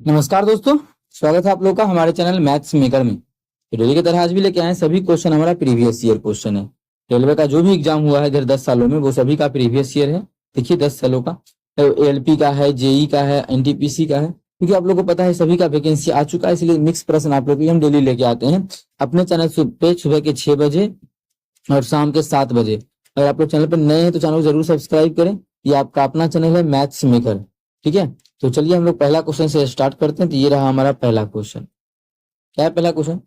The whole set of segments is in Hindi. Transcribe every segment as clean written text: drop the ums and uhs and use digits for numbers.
नमस्कार दोस्तों, स्वागत है आप लोग का हमारे चैनल मैथ्स मेकर में। तो डेली की तरह आज भी लेके आए सभी क्वेश्चन हमारा प्रीवियस ईयर क्वेश्चन है। रेलवे का जो भी एग्जाम हुआ है इधर 10 सालों में वो सभी का प्रीवियस ईयर है। देखिए 10 सालों का एलपी का है, जेई का है, एनटीपीसी का है, क्योंकि आप लोग को पता है सभी का वैकेंसी आ चुका है, इसलिए मिक्स प्रश्न आप लोग हम डेली लेके आते हैं अपने चैनल पे सुबह के 6 बजे और शाम के 7 बजे। अगर आप लोग चैनल पर नए हैं तो चैनल को जरूर सब्सक्राइब करें। ये आपका अपना चैनल है मैथ्स मेकर, ठीक है। तो चलिए हम लोग पहला क्वेश्चन से स्टार्ट करते हैं। तो ये रहा हमारा पहला क्वेश्चन। क्या है पहला क्वेश्चन?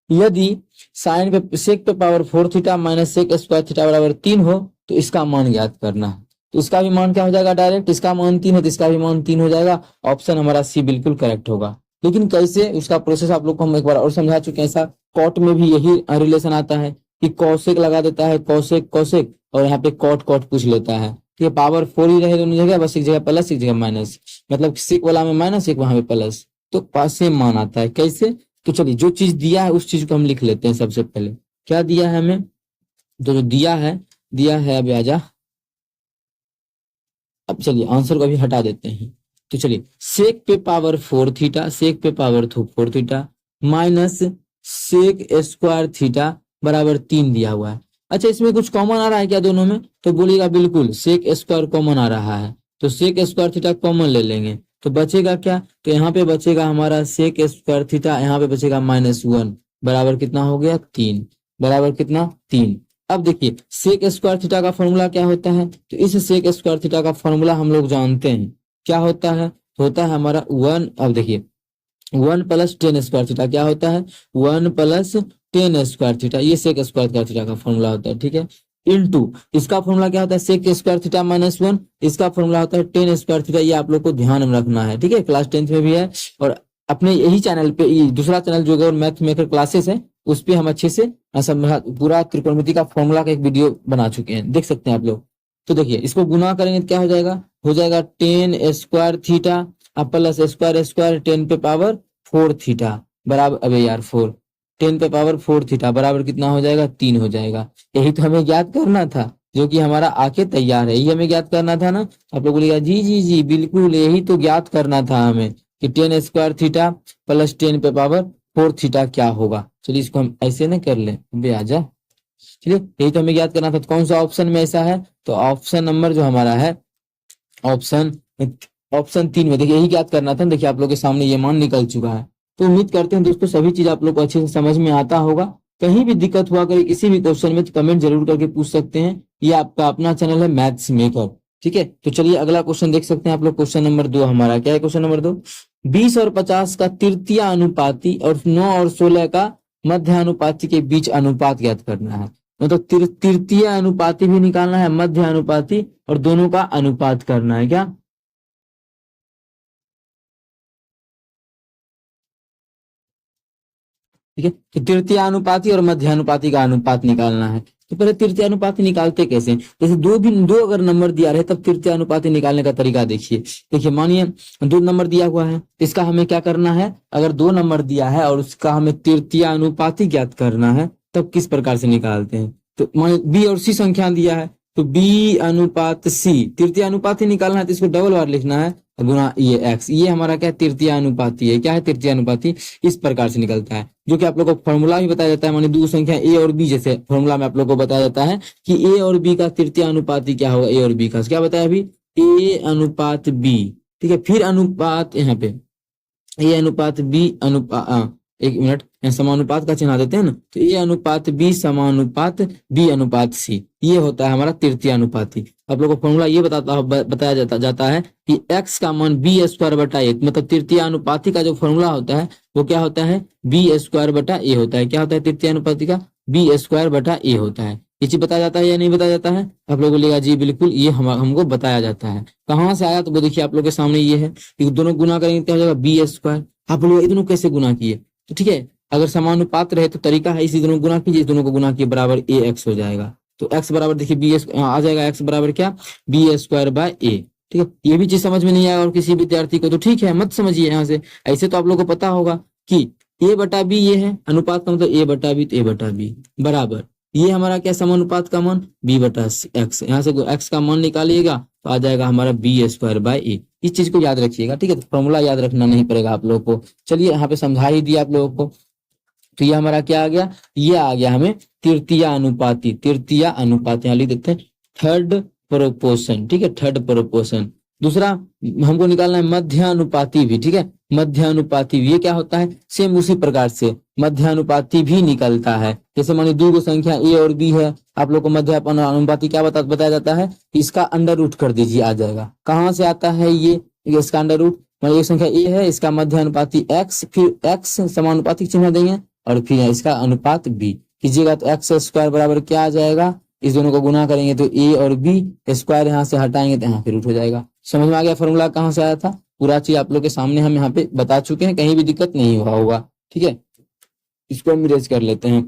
यदि साइन पे सेक पे power 4 theta minus sec square theta बराबर 3 हो तो इसका मान ज्ञात करना है। तो इसका भी मान क्या हो जाएगा? डायरेक्ट इसका मान 3 है तो इसका भी मान 3 हो जाएगा। ऑप्शन हमारा सी बिल्कुल करेक्ट होगा। लेकिन कैसे, उसका प्रोसेस आप लोग को हम एक बार और समझा चुके हैं। ऐसा कॉट में भी यही रिलेशन आता है कि कौशिक लगा देता है, कौशिक कौशिक, और यहाँ पे कॉट कॉट पूछ लेता है। ठीक है, पावर 4 ही रहे दोनों जगह, बस एक जगह प्लस एक जगह माइनस, मतलब सिक वाला में माइनस एक वहां पे प्लस, तो पास सेम मान आता है। कैसे? तो चलिए जो चीज दिया है उस चीज को हम लिख लेते हैं। सबसे पहले क्या दिया है हमें? तो जो दिया है अभी आजा। अब चलिए आंसर को अभी हटा देते हैं। तो चलिए सेक पे पावर 4 थीटा, सेक पे power 4 theta minus sec square theta बराबर 3 दिया हुआ है। अच्छा, इसमें कुछ कॉमन आ रहा है क्या दोनों में? तो बोलिएगा बिल्कुल सेक स्क्वायर कॉमन आ रहा है, तो सेक स्क्वायर थीटा कॉमन ले लेंगे तो बचेगा क्या? तो यहाँ पे बचेगा हमारा सेक स्क्वायर थीटा, यहाँ पे बचेगा -1 बराबर कितना हो गया? 3 बराबर कितना? 3। अब देखिए सेक स्क्वायर थीटा का फॉर्मूला क्या होता है? तो इस सेक स्क्वायर थीटा का फॉर्मूला हम लोग जानते हैं क्या होता है। तो होता है हमारा 1। अब देखिए 1 + 10 स्क्वायर थीटा क्या होता है? 1 + 10 स्क्वायर थीटा, ये सेक स्क्वायर थीटा का फॉर्मूला होता है। ठीक है, इनटू इसका फॉर्मूला क्या होता है? सेक स्क्वायर थीटा -1, इसका फॉर्मूला होता है 10 स्क्वायर थीटा। ये आप लोग को ध्यान में रखना है, ठीक है, क्लास 10th में भी है। और अपने यही चैनल पे, ये दूसरा चैनल जो है मैथ मेकर क्लासेस है, उस पे हम अच्छे से पूरा त्रिकोणमिति का फॉर्मूला का एक वीडियो बना चुके हैं, देख सकते हैं आप लोग। तो देखिए इसको गुना करेंगे तो क्या हो जाएगा? हो जाएगा 10 square theta plus square square 10 पे पावर 4 थीटा बराबर, अबे यार 4, 10 पे पावर 4 थीटा बराबर कितना हो जाएगा? 3 हो जाएगा। यही तो हमें ज्ञात करना था, जो कि हमारा आके तैयार है। यही हमें ज्ञात करना था ना। आप लोग बोलिएगा जी जी जी बिल्कुल यही तो ज्ञात करना था हमें, कि 10 स्क्वायर थीटा प्लस 10 पे पावर 4 थीटा क्या होगा। चलिए इसको हम ऐसे ना कर लें, अबे आजा। चलिए यही तो हमें ज्ञात करना था। तो कौन सा ऑप्शन में ऐसा है? तो ऑप्शन नंबर जो हमारा है, ऑप्शन ऑप्शन 3 में। देखिए यही ज्ञात करना था। देखिए आप लोग के सामने ये मान निकल चुका है। तो उम्मीद करते हैं दोस्तों सभी चीज आप लोग को अच्छे से समझ में आता होगा। कहीं भी दिक्कत हुआ करे किसी भी क्वेश्चन में तो कमेंट जरूर करके पूछ सकते हैं। ये आपका अपना चैनल है मैथ्स मेकर, ठीक है। तो चलिए अगला क्वेश्चन देख सकते हैं आप लोग। क्वेश्चन नंबर 2 हमारा क्या है? क्वेश्चन नंबर 2, 20 और 50 का तृतीय अनुपाती और 9 और 16 का मध्य अनुपाती के बीच अनुपात ज्ञात करना है। मतलब तृतीय अनुपाती भी निकालना है, मध्य अनुपाती, और दोनों का अनुपात करना है। क्या? ठीक है, तो तृतीय अनुपाती और मध्य अनुपाती का अनुपात निकालना है। तो पहले तृतीय अनुपाती निकालते कैसे? जैसे दो अगर नंबर दिया रहे तब तृतीय अनुपाती निकालने का तरीका देखिए। देखिए मानिए 2 नंबर दिया हुआ है, तो इसका हमें क्या करना है? अगर 2 नंबर दिया है और उसका हमें तृतीय अनुपाती ज्ञात करना है तब किस प्रकार से निकालते हैं? तो मानिए बी और सी संख्या दिया है, तो बी अनुपात सी, तृतीय अनुपाती निकालना है तो इसको डबल बार लिखना है गुना ये एक्स। ये हमारा क्या है? तृतीय अनुपाती है। क्या है? तृतीय अनुपाती। इस प्रकार से निकलता है, जो कि आप लोग को फॉर्मूला भी बताया जाता है। मानिए 2 संख्या ए और बी, जैसे फॉर्मूला में आप लोग को बताया जाता है कि ए और बी का तृतीय अनुपाती क्या होगा? ए और बी का क्या बताया अभी? ए अनुपात बी, ठीक है। फिर अनुपात यहाँ पे ए अनुपात बी अनुपात, एक मिनट, यहाँ समानुपात का चिन्ह देते हैं ना, तो ए अनुपात बी समानुपात बी अनुपात सी, ये होता है हमारा तृतीय अनुपाती। आप लोगों को फॉर्मूला ये बताया जाता है कि x का मान बी स्क्वायर बटा ए, मतलब तृतीय अनुपाती का जो फॉर्मूला होता है वो क्या होता है? बी स्क्वायर बटा ए होता है। क्या होता है तृतीय अनुपाती का? बी स्क्वायर बटा ए होता है। ये चीज बताया जाता है या नहीं बताया जाता है? आप लोग बोलेगा जी बिल्कुल, ये हमको बताया जाता है। कहाँ से आया? तो वो देखिए आप लोग के सामने ये है कि दोनों गुना करेंगे क्या हो जाएगा? B square. आप लोग ये दोनों कैसे गुना किए? तो ठीक है, अगर समानुपात रहे तो तरीका है इसी दोनों गुना कीजिए, दोनों को गुना किए बराबर ए एक्स हो जाएगा। तो x बराबर देखिए बी आ जाएगा, x बराबर क्या? बी स्क्वायर बाय ए। ठीक है, ये भी चीज समझ में नहीं आया और किसी विद्यार्थी को तो ठीक है, मत समझिए यहाँ से। ऐसे तो आप लोग को पता होगा कि a बटा बी ये है अनुपात का, मतलब a बटा बी तो a बटा बी बराबर ये हमारा क्या समानुपात का मान b बटा x, यहाँ से x का मान निकालिएगा तो आ जाएगा हमारा b स्क्वायर बाई ए। इस चीज को याद रखिएगा, ठीक है। तो फॉर्मूला याद रखना नहीं पड़ेगा आप लोगों को। चलिए यहाँ पे समझा ही दिया आप लोगों को। तो ये हमारा क्या आ गया, ये आ गया हमें तृतीय अनुपाती, तृतीय अनुपात यहाँ लिख देते हैं थर्ड प्रोपोर्शन, ठीक है, थर्ड प्रोपोर्शन। दूसरा हमको निकालना है मध्यानुपाती भी, ठीक है, मध्यानुपाती भी। ये क्या होता है, सेम उसी प्रकार से मध्यानुपाती भी निकलता है। जैसे मानिए दो गो संख्या ए और बी है, आप लोग को मध्यानुपाती क्या बताया जाता है, इसका अंडर रूट कर दीजिए, आ जाएगा। कहाँ से आता है ये, इसका अंडर रूट, मान संख्या ए है, इसका मध्यानुपाती एक्स, फिर एक्स समानुपाती चिन्ह देंगे और फिर इसका अनुपात बी कीजिएगा तो एक्स स्क्वायर बराबर क्या आ जाएगा, इस दोनों को गुना करेंगे तो ए और बी, स्क्वायर यहाँ से हटाएंगे तो यहाँ पे रूट हो जाएगा। समझ में आ गया फॉर्मूला कहाँ से आया था, पूरा चीज आप लोग के सामने हम यहाँ पे बता चुके हैं, कहीं भी दिक्कत नहीं हुआ होगा, ठीक है। इसको हम इरेज कर लेते हैं।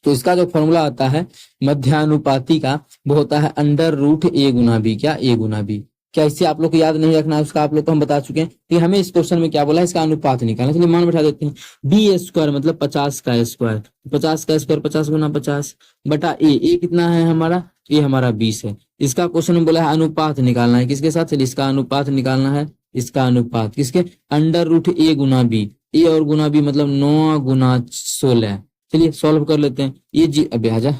तो इसका जो फॉर्मूला आता है मध्यानुपाती का, वो होता है अंडर रूट ए गुना बी, क्या ए गुना बी। क्या इससे आप लोग को याद नहीं रखना है, उसका आप लोग को हम बता चुके हैं कि हमें इस क्वेश्चन में क्या बोला है, इसका अनुपात निकालना। चलिए मान बैठा देते हैं बी स्क्वायर मतलब 50 का स्क्वायर, 50 का स्क्वायर 50 गुना 50 बटा ए कितना है हमारा, ए हमारा 20 है। इसका क्वेश्चन में बोला है अनुपात निकालना है, किसके साथ, चलिए इसका अनुपात निकालना है, इसका अनुपात किसके, अंडर रूट ए गुना बी, ए और गुना बी मतलब 9 गुना 16। चलिए सॉल्व कर लेते हैं। ये जी अबे आजा,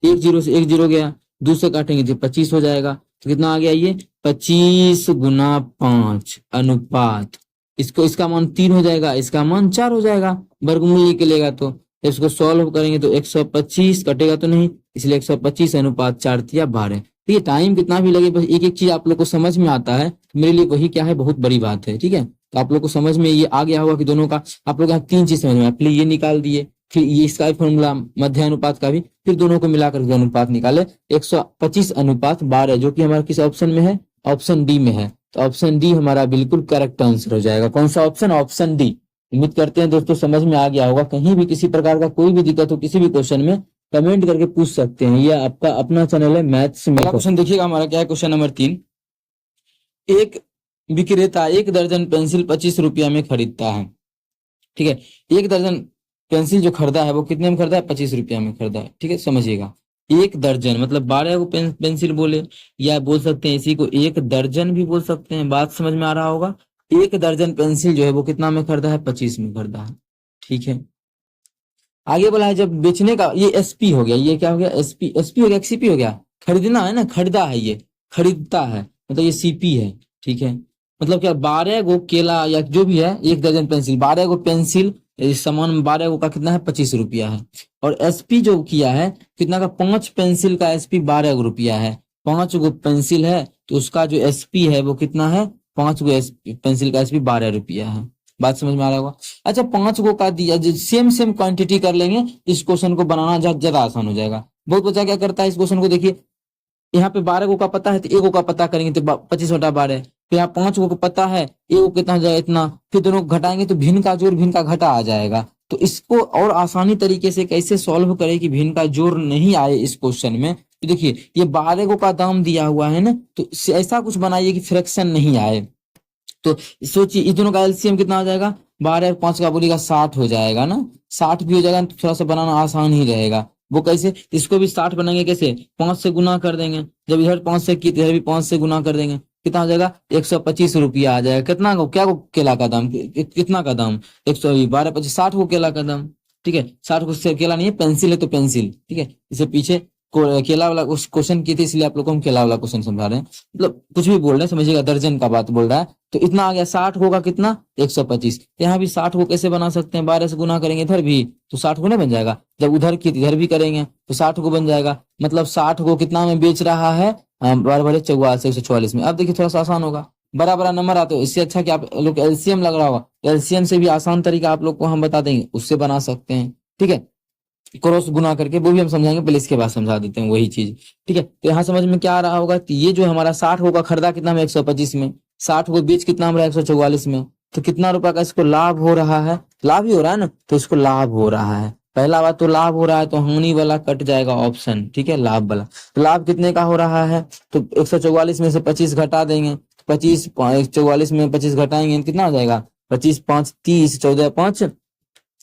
एक जीरो से एक जीरो गया, 2 से काटेंगे तो 25 हो जाएगा। तो कितना आ गया ये 25 गुना 5 अनुपात, इसको इसका मान 3 हो जाएगा, इसका मान 4 हो जाएगा, वर्गमूल निकलेगा। तो इसको सॉल्व करेंगे तो 125 कटेगा तो नहीं, इसलिए 125 अनुपात 4 तिया 12। तो ये टाइम कितना भी लगे, बस एक एक चीज आप लोग को समझ में आता है, मेरे लिए वही क्या है, बहुत बड़ी बात है, ठीक है। तो आप लोग को समझ में ये आ गया होगा कि दोनों का, आप लोग यहाँ 3 चीज समझ में, आप ये निकाल दिए, फिर ये इसका फॉर्मूला मध्यानुपात का भी, फिर दोनों को मिलाकर के अनुपात निकाले 125 अनुपात 12, जो कि हमारा किस ऑप्शन में है, ऑप्शन डी में है। तो ऑप्शन डी हमारा बिल्कुल करेक्ट आंसर हो जाएगा। कौन सा ऑप्शन, ऑप्शन डी। उम्मीद करते हैं दोस्तों समझ में आ गया होगा। कहीं भी किसी प्रकार का कोई भी दिक्कत हो किसी भी क्वेश्चन में, कमेंट करके पूछ सकते हैं। ये आपका अपना चैनल है मैथ्स में। क्वेश्चन देखिएगा हमारा क्या है, क्वेश्चन नंबर 3। एक विक्रेता 1 दर्जन पेंसिल 25 रुपया में खरीदता है, ठीक है। 1 दर्जन पेंसिल जो खरीदा है वो कितने में खरीदा है, 25 रुपया में खरीदा है, ठीक है। समझिएगा 1 दर्जन मतलब 12 को पेंसिल बोले, या बोल सकते हैं इसी को 1 दर्जन भी बोल सकते हैं, बात समझ में आ रहा होगा। 1 दर्जन पेंसिल जो है वो कितना में खरीदा है, 25 में खरीदा है, ठीक है। आगे बोला है जब बेचने का, ये एसपी हो गया, ये क्या हो गया, एसपी हो गया, सीपी हो गया, खरीदना है ना, खरीदा है, ये खरीदता है मतलब ये सीपी है, ठीक है। मतलब क्या 12 गो केला या जो भी है, 1 दर्जन पेंसिल, 12 गो पेंसिल, इस सामान में 12 गो का कितना है, 25 रुपया है। और एसपी जो किया है कितना का, 5 पेंसिल का एसपी 12 रुपया है। 5 गो पेंसिल है तो उसका जो एसपी है वो कितना है, 5 गो पेंसिल का एसपी 12 रुपया है। बात समझ में आ रहा होगा। अच्छा 5 गो का दिया, सेम क्वांटिटी कर लेंगे, इस क्वेश्चन को बनाना ज्यादा आसान हो जाएगा। बहुत बच्चा क्या करता है, इस क्वेश्चन को देखिए, यहाँ पे 12 गो का पता है तो 1 गो का पता करेंगे तो 25 बटा 12, फिर यहाँ 5 गो का पता है, 1 गो कितना हो जाएगा इतना, फिर दोनों को घटाएंगे तो भिन्न का जोड़ भिन्न का घटा आ जाएगा। तो इसको और आसानी तरीके से कैसे सॉल्व करें कि भिन्न का जोड़ नहीं आए इस क्वेश्चन में, तो देखिए ये 12 गो का दाम दिया हुआ है ना, तो ऐसा कुछ बनाइए कि फ्रैक्शन नहीं आए। तो सोचिए इस दोनों का एलसीएम कितना हो जाएगा, 12 और 5 का बोलिएगा 60 हो जाएगा ना, 60 भी हो जाएगा तो थोड़ा सा बनाना आसान ही रहेगा। वो कैसे, इसको भी 60 बनाएंगे कैसे, 5 से गुना कर देंगे, जब इधर 5 से की इधर भी 5 से गुना कर देंगे, कितना हो जाएगा 125 रुपया आ जाएगा। कितना को क्या को केला का दाम, कितना का दाम, 112 25 60 को केला का दाम, ठीक है। 60 को से केला नहीं है, पेंसिल है तो पेंसिल, ठीक है। इसे पीछे केला वाला क्वेश्चन की थी इसलिए आप लोग को हम केला वाला क्वेश्चन समझा रहे हैं, मतलब कुछ भी बोल रहे हैं समझिएगा, दर्जन का बात बोल रहा है। तो इतना आ गया, 60 होगा कितना 125, यहाँ भी 60 को कैसे बना सकते हैं, 12 से गुना करेंगे इधर भी तो 60 को नहीं बन जाएगा, जब उधर की इधर भी करेंगे तो 60 को बन जाएगा। मतलब 60 को कितना में बेच रहा है, 12 44 144 में। अब देखिए थोड़ा सा आसान होगा, बड़ा बड़ा नंबर आते हो, इससे अच्छा कि आप लोग एलसीएम लग रहा होगा, एलसीएम से भी आसान तरीका आप लोग को हम बता देंगे, उससे बना सकते हैं, ठीक है। क्रॉस गुना करके वो भी हम समझाएंगे, पहले इसके बाद समझा देते हैं वही चीज, ठीक है। तो यहाँ समझ में क्या आ रहा होगा, ये जो हमारा 60 होगा खरीदा कितना में 125 में, 60 को बीच कितना में 144 में, तो कितना रुपया का इसको लाभ हो रहा है, लाभ ही हो रहा है ना, तो इसको लाभ हो रहा है। पहला बात तो लाभ हो रहा है, तो हानि वाला कट जाएगा ऑप्शन, ठीक है, लाभ वाला। तो लाभ कितने का हो रहा है, तो 144 में से 25 घटा देंगे, 44 में 25 घटाएंगे कितना हो जाएगा, 25 5 30, 14 5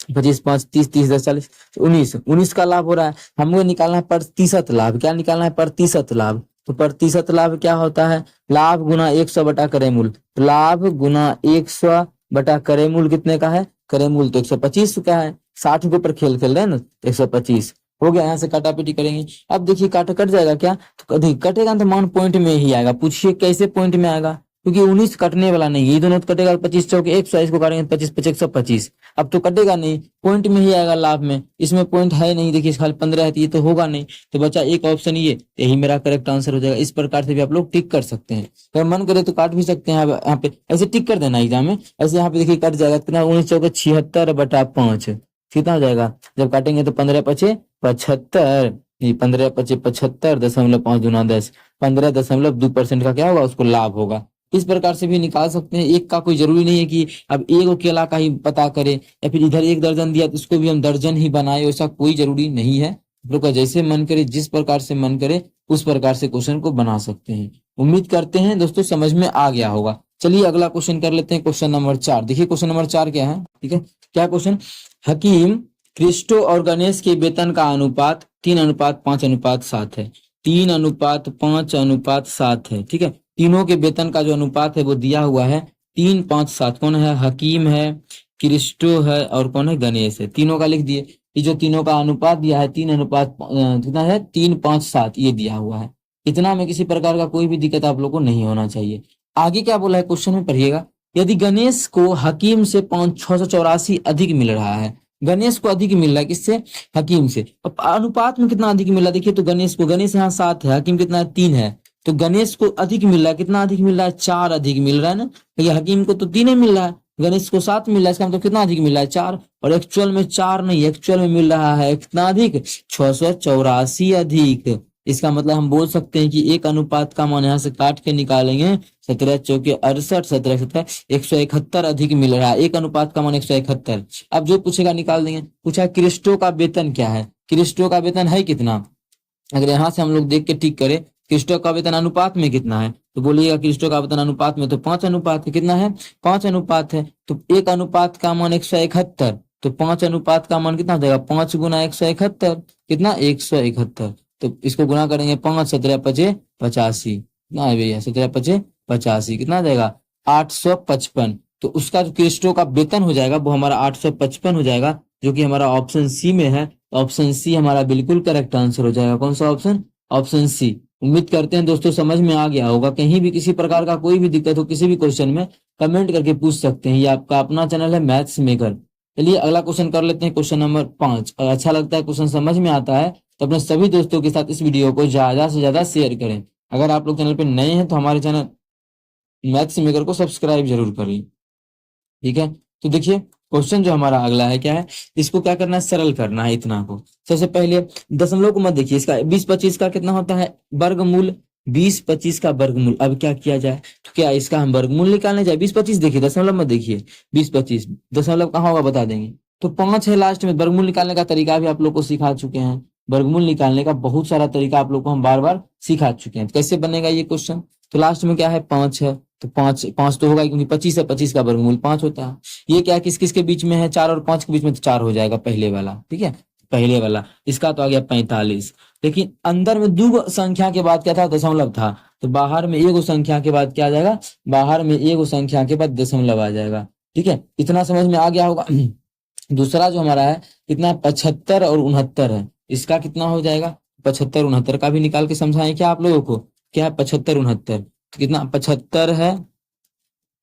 25 5 30 30 10 40 19 19 का लाभ हो रहा है। हमको निकालना है प्रतिशत लाभ। क्या निकालना है? प्रतिशत लाभ। तो प्रतिशत लाभ क्या होता है? लाभ गुना 100 बटा करे मूल। तो लाभ गुना 100 बटा करे मूल कितने का है? करे मूल तो 125 का है। 60 के ऊपर खेल खेल रहे हैं ना, 125 हो गया। यहाँ से काटापीटी करेंगे। अब देखिए काटा कट जाएगा क्या? तो कटेगा तो मान पॉइंट में ही आएगा। पूछिए कैसे पॉइंट में आएगा? क्योंकि 19 कटने वाला नहीं है, ये दोनों तो कटेगा। 25 चौके 100, इसको काटेंगे 25 25 125। अब तो कटेगा नहीं, पॉइंट में ही आएगा लाभ में। इसमें पॉइंट है नहीं, देखिए खाली 15 है तो ये तो होगा नहीं। तो बचा एक ऑप्शन, ये यही मेरा करेक्ट आंसर हो जाएगा। इस प्रकार से भी आप लोग टिक कर सकते हैं। अगर मन करे तो काट भी सकते हैं। यहाँ पे ऐसे टिक कर देना एग्जाम में। ऐसे यहाँ पे देखिए कट जाएगा कितना? 19 चौके 76 बटा 5 कितना हो जाएगा? जब काटेंगे तो 15 पचे 75, 15 पचे 75.5 दूना 10, 15.2% का क्या होगा? उसको लाभ होगा। इस प्रकार से भी निकाल सकते हैं। एक का कोई जरूरी नहीं है कि अब एक केला का ही पता करें, या फिर इधर 1 दर्जन दिया तो उसको भी हम दर्जन ही बनाए, ऐसा कोई जरूरी नहीं है। आप लोग का जैसे मन करे, जिस प्रकार से मन करे उस प्रकार से क्वेश्चन को बना सकते हैं। उम्मीद करते हैं दोस्तों समझ में आ गया होगा। चलिए अगला क्वेश्चन कर लेते हैं, क्वेश्चन नंबर 4। देखिए क्वेश्चन नंबर 4 क्या है, ठीक है? क्या क्वेश्चन? हकीम, क्रिस्टो और गणेश के वेतन का अनुपात 3:5:7 है। 3:5:7 है, ठीक है? तीनों के वेतन का जो अनुपात है वो दिया हुआ है 3:5:7। कौन है? हकीम है, क्रिस्टो है और कौन है? गणेश है। तीनों का लिख दिए। ये जो तीनों का अनुपात दिया है 3:5 कितना है? 3:5:7 ये दिया हुआ है। इतना में किसी प्रकार का कोई भी दिक्कत आप लोग को नहीं होना चाहिए। आगे क्या बोला है क्वेश्चन में, पढ़िएगा। यदि गणेश को हकीम से 684 अधिक मिल रहा है, गणेश को अधिक मिल रहा है किससे? हकीम से। अब अनुपात में कितना अधिक मिल रहा है? देखिए तो गणेश यहाँ 7 है, हकीम कितना है? 3 है। तो गणेश को अधिक मिल रहा है, कितना अधिक मिल रहा है? 4 अधिक मिल रहा है ना। ये हकीम को तो 3 ही मिल रहा है, गणेश को 7 मिल रहा है। इसका मतलब कितना अधिक मिल रहा है? 4। और एक्चुअल में 4 नहीं, एक्चुअल में मिल रहा है कितना अधिक? 684 अधिक। इसका मतलब हम बोल सकते हैं कि एक अनुपात का मान यहाँ से काट के निकालेंगे 17 चौके 68, 17 17 171 अधिक मिल रहा है। एक अनुपात का मान 171। अब जो पूछेगा निकाल देंगे। पूछा क्रिस्टो का वेतन क्या है? क्रिस्टो का वेतन है कितना? अगर यहाँ से हम लोग देख के टिक करें क्रिस्टो का वेतन अनुपात में कितना है, तो बोलिएगा क्रिस्टो का वेतन अनुपात में तो 5 अनुपात है। कितना है? 5 अनुपात है। तो एक अनुपात का मान 171, तो 5 अनुपात का मान कितना हो जाएगा? 5 गुना 171 कितना? 171। तो इसको गुना करेंगे 5 17 पचे 85 कितना है भैया? 17 पचे 85 कितना आ जाएगा? 855। तो उसका जो क्रिस्टो का वेतन हो जाएगा वो हमारा 855 हो जाएगा, जो कि हमारा ऑप्शन सी में है। ऑप्शन सी हमारा बिल्कुल करेक्ट आंसर हो जाएगा। कौन सा ऑप्शन? Option C. उम्मीद करते हैं दोस्तों समझ में आ गया होगा। कहीं भी किसी प्रकार का कोई भी दिक्कत हो किसी भी क्वेश्चन में, कमेंट करके पूछ सकते हैं। ये आपका अपना चैनल है मैथ्स मेकर। चलिए अगला क्वेश्चन कर लेते हैं, क्वेश्चन नंबर 5। अगर अच्छा लगता है, क्वेश्चन समझ में आता है तो अपने सभी दोस्तों के साथ इस वीडियो को ज्यादा से ज्यादा शेयर करें। अगर आप लोग चैनल पे नए हैं तो हमारे चैनल मैथ्स मेकर को सब्सक्राइब जरूर कर लें, ठीक है? तो देखिए क्वेश्चन जो हमारा अगला है क्या है, इसको क्या करना है? सरल करना है इतना को। सबसे पहले दशमलव को मत देखिए, इसका 20-25 का कितना होता है? वर्गमूल। 20-25 का वर्गमूल। अब क्या किया जाए? तो क्या इसका हम वर्गमूल निकालने जाए? 20-25 देखिए, दशमलव मत देखिए। 20-25 दशमलव कहाँ होगा बता देंगे। तो 5 है लास्ट में। वर्गमूल निकालने का तरीका भी आप लोग को सिखा चुके हैं। वर्गमूल निकालने का बहुत सारा तरीका आप लोग को हम बार बार सिखा चुके हैं। कैसे बनेगा ये क्वेश्चन? तो लास्ट में क्या है? 5 है। तो 5 5 तो होगा क्योंकि 25 है, 25 का वर्गमूल 5 होता है। ये क्या किस किस के बीच में है? 4 और 5 के बीच में, तो 4 हो जाएगा पहले वाला, ठीक है? पहले वाला इसका तो आ गया 45। लेकिन अंदर में दो संख्या के बाद क्या था? दशमलव था। तो बाहर में एगो संख्या के बाद क्या आ जाएगा? बाहर में एगो संख्या के बाद दशमलव आ जाएगा, ठीक है? इतना समझ में आ गया होगा। दूसरा जो हमारा है कितना? 75 और 69 है। इसका कितना हो जाएगा? 75 69 का भी निकाल के समझाएं क्या आप लोगों को? क्या है? 75 69 तो कितना? 75 है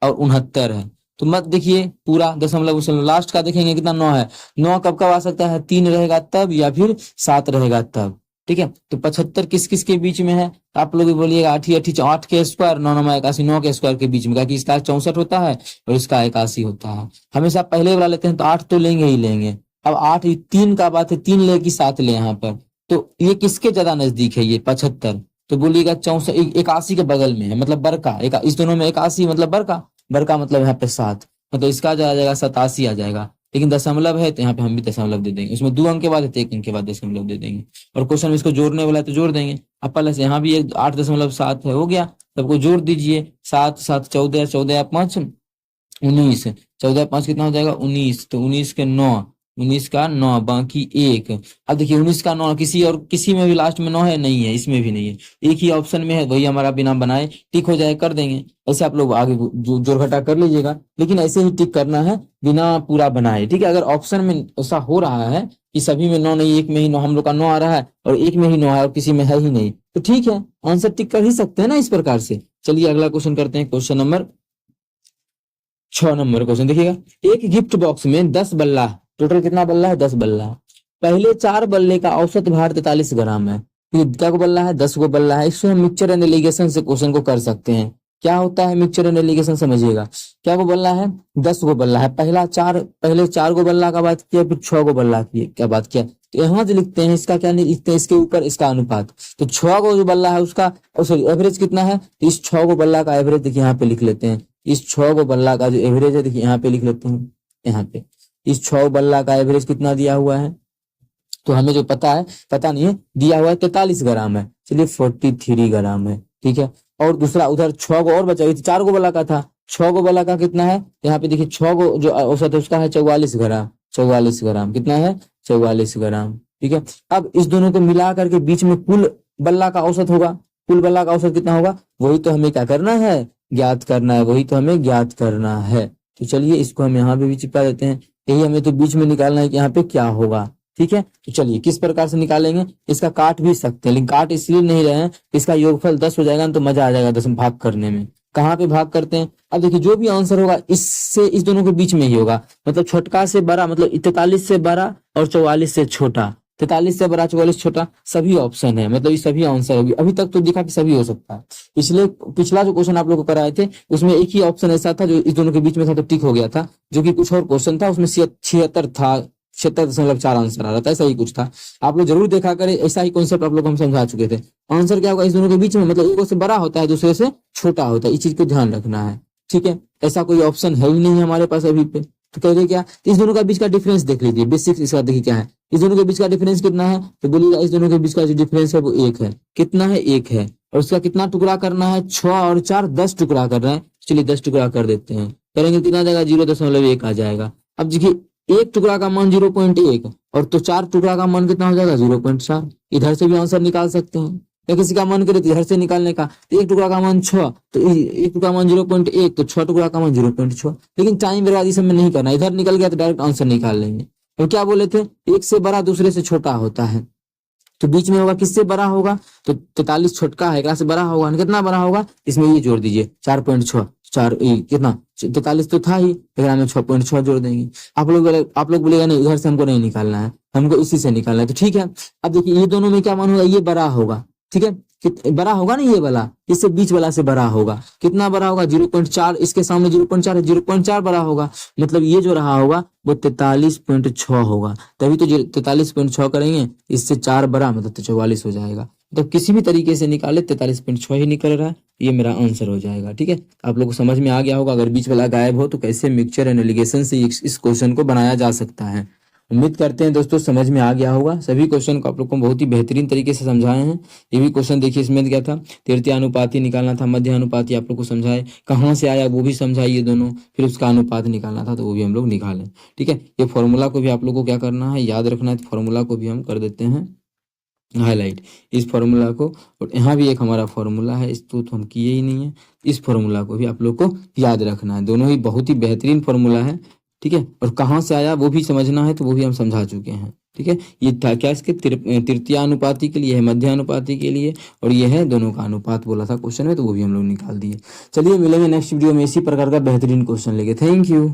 और 69 है। तो मत देखिए पूरा दशमलव उशमलव, लास्ट का देखेंगे कितना? 9 है। 9 कब कब आ सकता है? 3 रहेगा तब, या फिर 7 रहेगा तब, ठीक है? तो 75 किस किस के बीच में है? आप लोग बोलिएगा 8 8 के स्क्वायर 9 9 81, 9 के स्क्वायर के बीच में, क्योंकि इसका 64 होता है और इसका 81 होता है। हमेशा पहले वाला लेते हैं तो 8 तो लेंगे ही लेंगे। अब 8 3 का बात है, 3 ले कि 7 ले यहाँ पर? तो ये किसके ज्यादा नजदीक है? ये 75। तो बोलिएगा 64 81 के बगल में है, मतलब बरका। इस दोनों में 81 मतलब बरका, बरका मतलब यहाँ पे 7, मतलब इसका जो आ जाएगा 87 आ जाएगा। लेकिन दशमलव है तो यहाँ पे हम भी दशमलव दे देंगे। उसमें 2 अंक के बाद है तो 1 अंक के बाद दशमलव दे देंगे। और क्वेश्चन में इसको जोड़ने वाला है तो जोड़ देंगे। अब प्लस यहाँ भी 8.7 है, हो गया। सबको जोड़ दीजिए। 7 7 14, 14 5 19, 14 5 कितना हो जाएगा? 19। तो 19 के 9, 19 का 9 बाकी 1। अब देखिए 19 का 9 किसी और किसी में भी लास्ट में 9 है, नहीं है, इसमें भी नहीं है, एक ही ऑप्शन में है, वही हमारा बिना बनाए टिक हो जाए कर देंगे। ऐसे आप लोग आगे जोड़ घटा कर लीजिएगा, लेकिन ऐसे ही टिक करना है बिना पूरा बनाए, ठीक है। अगर ऑप्शन में ऐसा हो रहा है कि सभी में 9 नहीं, एक में ही 9, हम लोग का 9 आ रहा है और एक में ही 9 है और किसी में है ही नहीं, तो ठीक है, आंसर टिक कर ही सकते हैं ना इस प्रकार से। चलिए अगला क्वेश्चन करते हैं, क्वेश्चन नंबर 6 नंबर क्वेश्चन देखिएगा। एक गिफ्ट बॉक्स में 10 बल्ला, टोटल कितना बल्ला है, 10 बल्ला। पहले 4 बल्ले का औसत भार 43 ग्राम है। ये क्या को बल्ला है, 10 को बल्ला है। इससे हम मिक्सचर एंड एलिगेशन से क्वेश्चन को कर सकते हैं। क्या होता है मिक्सचर एंड एलिगेशन, समझिएगा। क्या को बल्ला है, 10 को बल्ला है। पहले 4 को बल्ला का बात किया, फिर 6 को बल्ला की क्या बात किया। तो यहाँ जो लिखते हैं इसका क्या नहीं लिखते हैं, इसके ऊपर इसका अनुपात। तो 6 को जो बल्ला है उसका सॉरी एवरेज कितना है, तो इस 6 को बल्ला का एवरेज देखिए यहाँ पे लिख लेते हैं। इस 6 को बल्ला का जो एवरेज है देखिए यहाँ पे लिख लेते हैं, यहाँ पे इस 6 बल्ला का एवरेज कितना दिया हुआ है, तो हमें जो पता है, पता नहीं है, दिया हुआ है 43 ग्राम है। चलिए 43 ग्राम है, ठीक है। और दूसरा उधर 6 को और बचा, 4 को बल्ला का था, 6 को बल्ला का कितना है, यहाँ पे देखिए 6 को जो औसत है उसका है 44 ग्राम। 44 ग्राम कितना है, 44 ग्राम, ठीक है। अब इस दोनों को मिला करके बीच में कुल बल्ला का औसत होगा। कुल बल्ला का औसत कितना होगा, वही तो हमें क्या करना है, ज्ञात करना है, वही तो हमें ज्ञात करना है। तो चलिए इसको हम यहाँ पे भी चिपका देते हैं, यही हमें तो बीच में निकालना है कि यहाँ पे क्या होगा, ठीक है। तो चलिए किस प्रकार से निकालेंगे, इसका काट भी सकते हैं, लेकिन काट इसलिए नहीं रहे हैं, इसका योगफल 10 हो जाएगा ना, तो मजा आ जाएगा 10 में भाग करने में। कहाँ पे भाग करते हैं, अब देखिए जो भी आंसर होगा इससे इस दोनों के बीच में ही होगा, मतलब छोटका से बड़ा, मतलब 43 से बड़ा और 44 से छोटा। 43 से बड़ा 44 छोटा, सभी ऑप्शन है, मतलब ये सभी आंसर होगी। अभी तक तो दिखा कि सभी हो सकता है। इसलिए पिछला जो क्वेश्चन आप लोग को कराए थे उसमें एक ही ऑप्शन ऐसा था जो इस दोनों के बीच में था, तो टिक हो गया था। जो कि कुछ और क्वेश्चन था उसमें 76 था, 76.4 आंसर आ रहा था, ऐसा ही कुछ था। आप लोग जरूर देखा करें, ऐसा ही कॉन्सेप्ट आप लोग को हम समझा चुके थे। आंसर क्या होगा, इस दोनों के बीच में, मतलब एक से बड़ा होता है दूसरे से छोटा होता है, इस चीज को ध्यान रखना है, ठीक है। ऐसा कोई ऑप्शन है ही नहीं हमारे पास अभी पे। तो कह रहे क्या, इस दोनों का बीच का डिफरेंस देख लीजिए, बेसिक इसका देखिए क्या है, इस दोनों के बीच का डिफरेंस कितना है, तो बोलिएगा इस दोनों के बीच का जो डिफरेंस है वो 1 है। कितना है, 1 है। और उसका कितना टुकड़ा करना है, 6 और 4 10 टुकड़ा कर रहे हैं। चलिए 10 टुकड़ा कर देते हैं, करेंगे कितना आ जाएगा, 0.1 आ जाएगा। अब देखिए एक टुकड़ा का मान 0.1 और तो 4 टुकड़ा का मान कितना हो जाएगा, 0.4। इधर से भी आंसर निकाल सकते हैं, या किसी का मन करे तो इधर से निकालने का, तो एक टुकड़ा का मान 6, तो एक टुकड़ा मान 0.1, तो 6 टुकड़ा का मान 0.6। लेकिन टाइम बर्बाद इस समय नहीं करना, इधर निकल गया तो डायरेक्ट आंसर निकाल लेंगे। तो क्या बोले थे, एक से बड़ा दूसरे से छोटा होता है, तो बीच में होगा किससे बड़ा होगा, तो 43 छोटका है, से बड़ा होगा, कितना बड़ा होगा, इसमें ये जोड़ दीजिए 4.6, 4 कितना 43 तो था ही, में 6.6 जोड़ देंगे। आप लोग बोलेगा नहीं इधर से हमको नहीं निकालना है, हमको इसी से निकालना है, तो ठीक है। अब देखिए ये दोनों में क्या मान होगा, ये बड़ा होगा, ठीक है, बड़ा होगा ना ये वाला, इससे बीच वाला से बड़ा होगा। कितना बड़ा होगा, 0.4, इसके सामने 0.4 है, 0.4 बड़ा होगा, मतलब ये जो रहा होगा वो 43.6 होगा। तभी तो 43.6 करेंगे, इससे 4 बड़ा, मतलब तो 44 हो जाएगा। तो किसी भी तरीके से निकाले 43.6 ही निकल रहा है, ये मेरा आंसर हो जाएगा, ठीक है। आप लोग को समझ में आ गया होगा, अगर बीच वाला गायब हो तो कैसे मिक्सचर एंड एलिगेशन से इस क्वेश्चन को बनाया जा सकता है। उम्मीद करते हैं दोस्तों समझ में आ गया होगा। सभी क्वेश्चन को आप लोग को बहुत ही बेहतरीन तरीके से समझाए हैं। ये भी क्वेश्चन देखिए, इसमें क्या था, तृतीय अनुपाती निकालना था, मध्य अनुपाती आप लोग को समझाए, कहाँ से आया वो भी समझाइए दोनों, फिर उसका अनुपात निकालना था तो वो भी हम लोग निकालें, ठीक है। ये फॉर्मूला को भी आप लोग को क्या करना है, याद रखना है। तो फॉर्मूला को भी हम कर देते हैं हाईलाइट, इस फॉर्मूला को। और यहाँ भी एक हमारा फॉर्मूला है, इसको तो हम किए ही नहीं है, इस फॉर्मूला को भी आप लोग को याद रखना है। दोनों ही बहुत ही बेहतरीन फॉर्मूला है, ठीक है। और कहाँ से आया वो भी समझना है, तो वो भी हम समझा चुके हैं, ठीक है। ये था क्या, इसके तृतीय अनुपाती के लिए है, मध्य अनुपाती के लिए, और ये है दोनों का अनुपात बोला था क्वेश्चन में, तो वो भी हम लोग निकाल दिए। चलिए मिलेंगे नेक्स्ट वीडियो में इसी प्रकार का बेहतरीन क्वेश्चन लेके। Thank you.